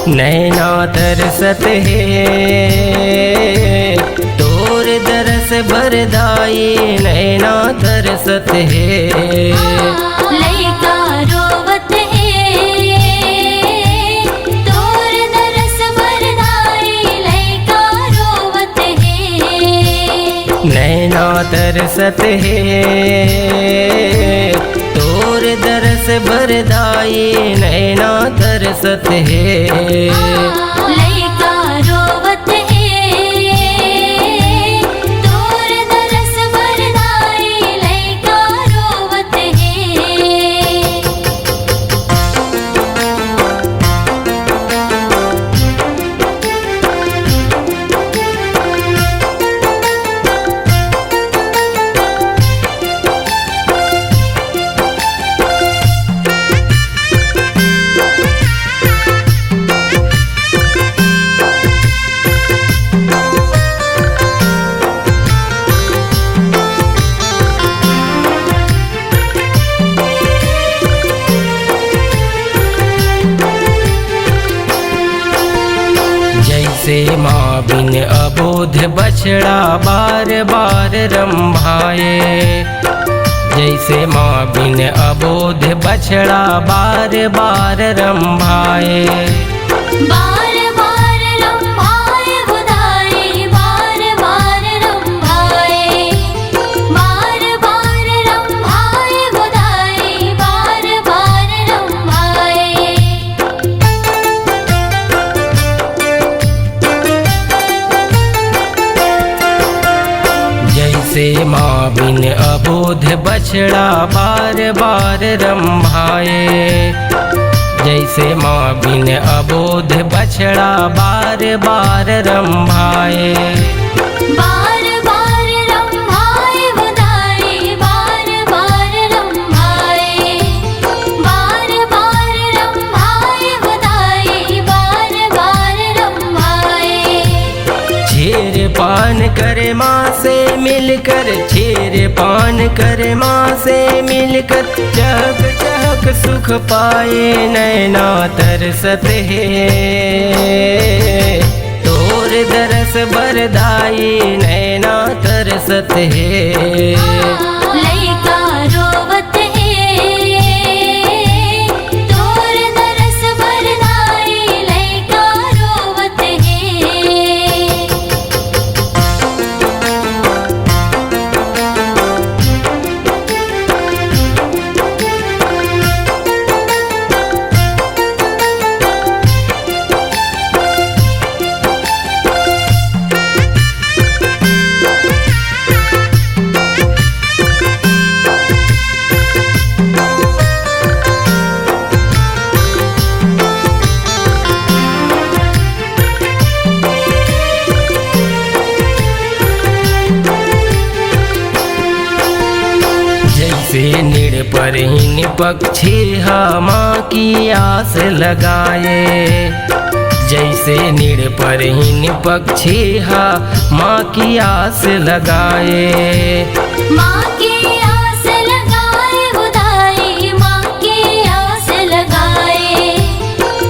नैना तरसत है तोर दरस बरदाई नैना तरसत है। लइका रोवत है तोर दरस बरदाई लइका रोवत है। नैना तरसत है तोर दरस बरदाई नैना तरसत है। लइका रोवत है तोर दरस बरदाई लइका रोवत है। जैसे माँ बिन अबोध बछड़ा बार बार रंभाए। जैसे माँ बिन अबोध बछड़ा बार बार रंभाए। बार बार रंभाए बुधाई बार बार रंभाए। बार बार रंभाए बुधाई बार बार रंभाए। जैसे माँ बिन अबोध बछड़ा बार बार रंभाए। जैसे माँ बिन अबोध बछड़ा बार बार रंभाए। बार बार रंभाए बुधाई बार बार रंभाए। बार बार रंभाए बुधाई बार बार रंभाए। छेर पान करे माँ से मिलकर छेर पान करे माँ से मिलकर चहक चहक सुख पाए नैना तरसत है। तोर दरस बरदाई नैना तरसत है। लइका रोवत है तोर दरस बरदाई लइका रोवत है। जैसे निड़ पर ही पक्षी माँ की आस लगाए। जैसे निड़ पर ही पक्षी माँ की आस लगाए। माँ की आस लगाए बुधाई माँ की आस लगाए।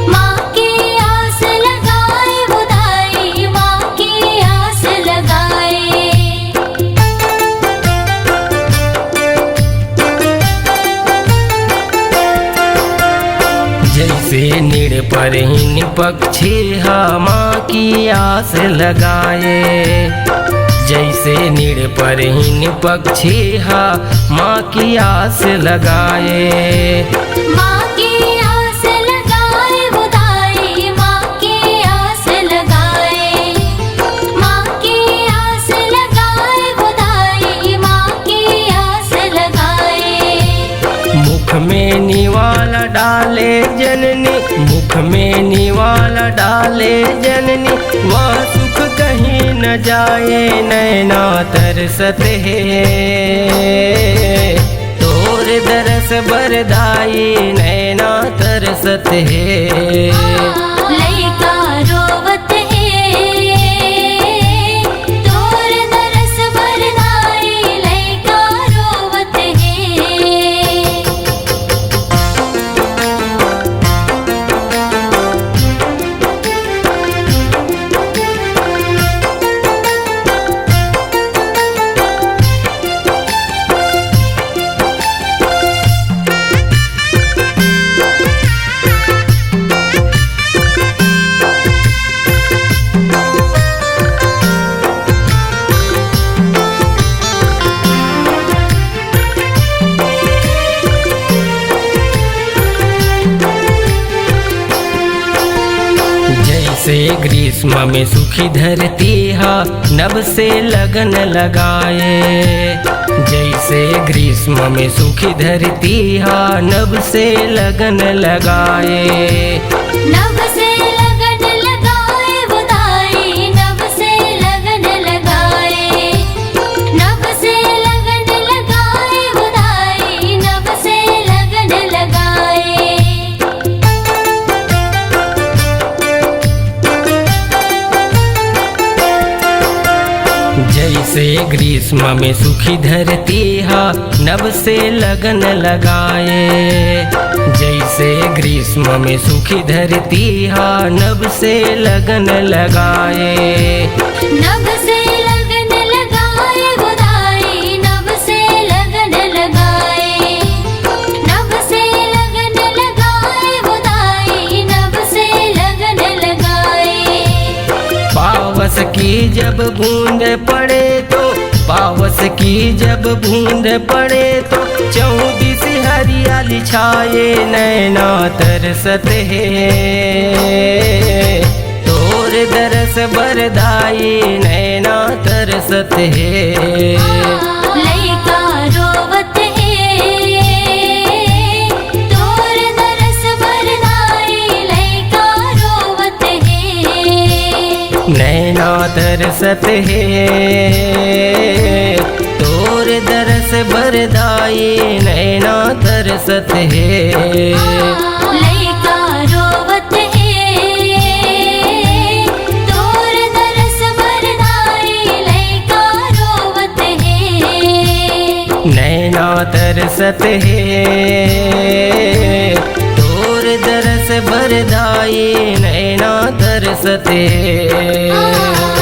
माँ की आस लगाए बुधाई माँ की आस लगाए। जैसे निड़ पर ही पक्षी माँ की आस लगाए। जैसे निड़ पर ही पक्षी माँ की आस लगाए। माँ की आस लगाए बुधाई माँ की आस लगाए। माँ की आस लगाए बुधाई माँ की आस लगाए। मुख में निवाला डाले जननी मुख में निवाला डाले जननी वह सुख कहीं न जाए नैना तरसत है। तोर दरस बरदाई नैना तरसत है। लइका रोवत है तोर दरस बरदाई लइका रोवत है। जैसे ग्रीष्म में सूखी धरती हा नभ से लगन लगाए, जैसे ग्रीष्म में सूखी धरती हा नभ से लगन लगाए। नभ से लगन लगाए बुदाई, नभ से लगन लगाए, नभ से लगन लगाए बुदाई, नभ से लगन लगाए। जैसे ग्रीष्म में सूखी धरती हा नभ से लगन लगाए, जैसे ग्रीष्म में सूखी धरती हा नभ से लगन लगाए। नभ से लगन लगाए बुदाई, नभ से लगन लगाए, नभ से लगन लगाए बुदाई, नभ से लगन लगाए। पावस की जब बूंद पड़े तो, पावस की जब बूंद पड़े तो चौदिस हरियाली छाए नैना तरसत है। तोर दरस बरदाई नैना तरसत है। लइका रोवत है, तोर दरस बरदाई, लइका रोवत है। नैना तरसत है, तोर दरस बरदाई नैना तरसत है। लइका रोवत है, तोर दरस बरदाई, लइका रोवत है। नैना तरसत है, तोर दरस बरदाई नैना तरसत है।